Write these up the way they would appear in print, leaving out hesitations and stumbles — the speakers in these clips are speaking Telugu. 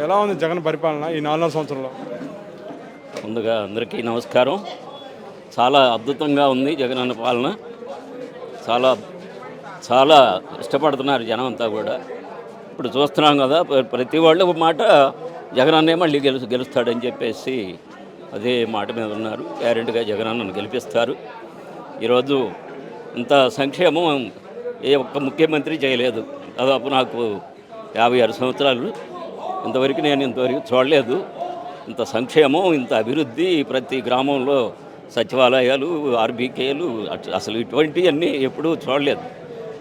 ఎలా ఉంది జగన్ పరిపాలన ఈ 4 సంవత్సరంలో? ముందుగా అందరికీ నమస్కారం. చాలా అద్భుతంగా ఉంది జగనన్న పాలన. చాలా చాలా ఇష్టపడుతున్నారు జనం అంతా కూడా. ఇప్పుడు చూస్తున్నాం కదా, ప్రతి వాళ్ళు ఒక మాట జగనన్నే మళ్ళీ గెలుస్తాడని చెప్పేసి అదే మాట మీద ఉన్నారు. గ్యారెంటీగా జగనన్నను గెలిపిస్తారు. ఈరోజు ఇంత సంక్షేమం ఏ ఒక్క ముఖ్యమంత్రి చేయలేదు. దాదాపు నాకు 56 సంవత్సరాలు, నేను ఇంతవరకు చూడలేదు ఇంత సంక్షేమం, ఇంత అభివృద్ధి. ప్రతి గ్రామంలో సచివాలయాలు, ఆర్బీకేలు, అసలు ఇటువంటివన్నీ ఎప్పుడూ చూడలేదు.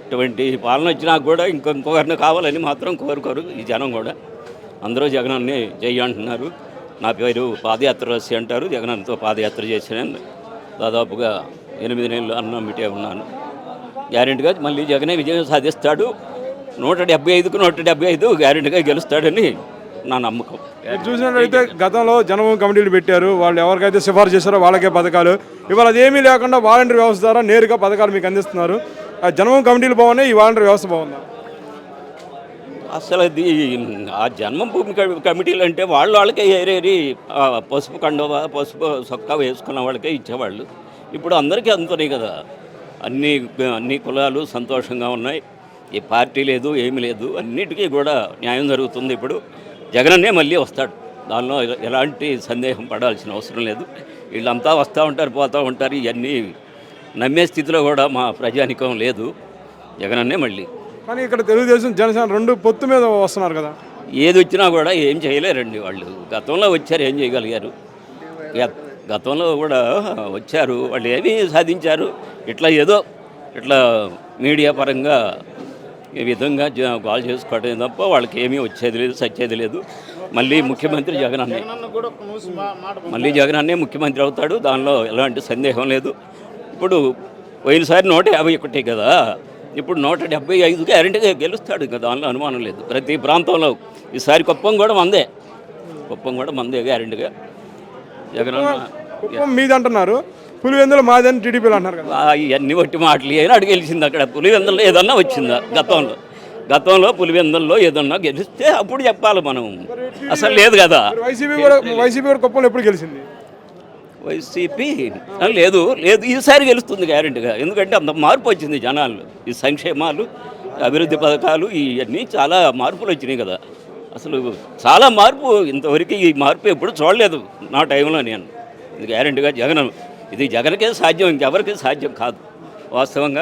ఇటువంటి పాలన వచ్చినా కూడా ఇంకొకరిని కావాలని మాత్రం కోరుకోరు ఈ జనం కూడా. అందరూ జగనన్నే జై అంటున్నారు. నా పేరు పాదయాత్ర రసి అంటారు. జగనన్నతో పాదయాత్ర చేశాను. దాదాపుగా 8 నెలలు అన్నం మిటే ఉన్నాను. గ్యారెంటీగా మళ్ళీ జగనే విజయం సాధిస్తాడు. 175కు 175 గ్యారెంటీగా గెలుస్తాడని నా నమ్మకం. చూసినట్లయితే గతంలో జనభూమి కమిటీలు పెట్టారు. వాళ్ళు ఎవరికైతే సిఫార్సు చేశారో వాళ్ళకే పథకాలు. ఇవాళ అదేమీ లేకుండా వాలంటీర్ వ్యవస్థ ద్వారా నేరుగా పథకాలు మీకు అందిస్తున్నారు. జనభూమి కమిటీలు బాగున్నాయి, ఈ వాలంటీర్ వ్యవస్థ బాగుందా? అసలు అది ఆ జన్మభూమి కమిటీలు అంటే వాళ్ళకే ఏరేరి పసుపు కండువా, పసుపు సొక్కా వేసుకున్న వాళ్ళకే ఇచ్చేవాళ్ళు. ఇప్పుడు అందరికీ అందుతున్నాయి కదా. అన్ని కులాలు సంతోషంగా ఉన్నాయి. ఏ పార్టీ లేదు, ఏమీ లేదు, అన్నిటికీ కూడా న్యాయం జరుగుతుంది. ఇప్పుడు జగనన్నే మళ్ళీ వస్తాడు. దానిలో ఎలాంటి సందేహం పడాల్సిన అవసరం లేదు. వీళ్ళంతా వస్తూ ఉంటారు, పోతూ ఉంటారు. ఇవన్నీ నమ్మే స్థితిలో కూడా మా ప్రజానికం లేదు. జగనన్నే మళ్ళీ. కానీ ఇక్కడ తెలుగుదేశం జనసేన రెండు పొత్తు మీద వస్తున్నారు కదా. ఏది వచ్చినా కూడా ఏం చేయలేరండి వాళ్ళు. గతంలో వచ్చారు, ఏం చేయగలిగారు? గతంలో కూడా వచ్చారు, వాళ్ళు ఏమీ సాధించారు? ఇట్లా మీడియా పరంగా ఈ విధంగా గోల్ చేసుకోవడం తప్ప వాళ్ళకి ఏమీ వచ్చేది లేదు, సచ్చేది లేదు. మళ్ళీ ముఖ్యమంత్రి జగనన్నే ముఖ్యమంత్రి అవుతాడు. దానిలో ఎలాంటి సందేహం లేదు. ఇప్పుడు పోయినసారి 151 కదా, ఇప్పుడు 175 గ్యారెంటీగా గెలుస్తాడు కదా, దానిలో అనుమానం లేదు. ప్రతి ప్రాంతంలో ఈసారి కుప్పం కూడా మందే గ్యారెంటీగా. జగనన్న కుప్పం మీది అంటున్నారు, పులివెందులు మాదని టీడీపీలు అంటున్నారు కదా. ఇవన్నీ వట్టి మాటలు. ఏనాడు గెలిచింది అక్కడ? పులివెందుల్లో ఏదన్నా వచ్చిందా? గతంలో పులివెందుల్లో ఏదన్నా గెలిస్తే అప్పుడు చెప్పాలి మనం. అసలు లేదు కదా. వైసీపీ కూడా కుప్పంలో ఎప్పుడు గెలిచింది? వైసీపీ లేదు. ఈసారి గెలుస్తుంది గ్యారెంటీగా. ఎందుకంటే అంత మార్పు వచ్చింది జనాలు. ఈ సంక్షేమాలు, అభివృద్ధి పథకాలు, ఇవన్నీ చాలా మార్పులు వచ్చినాయి కదా. అసలు చాలా మార్పు. ఇంతవరకు ఈ మార్పు ఎప్పుడు చూడలేదు నా టైంలో నేను. ఇది గ్యారెంటీగా ఇది జగన్కే సాధ్యం, ఇంకెవరికి సాధ్యం కాదు వాస్తవంగా.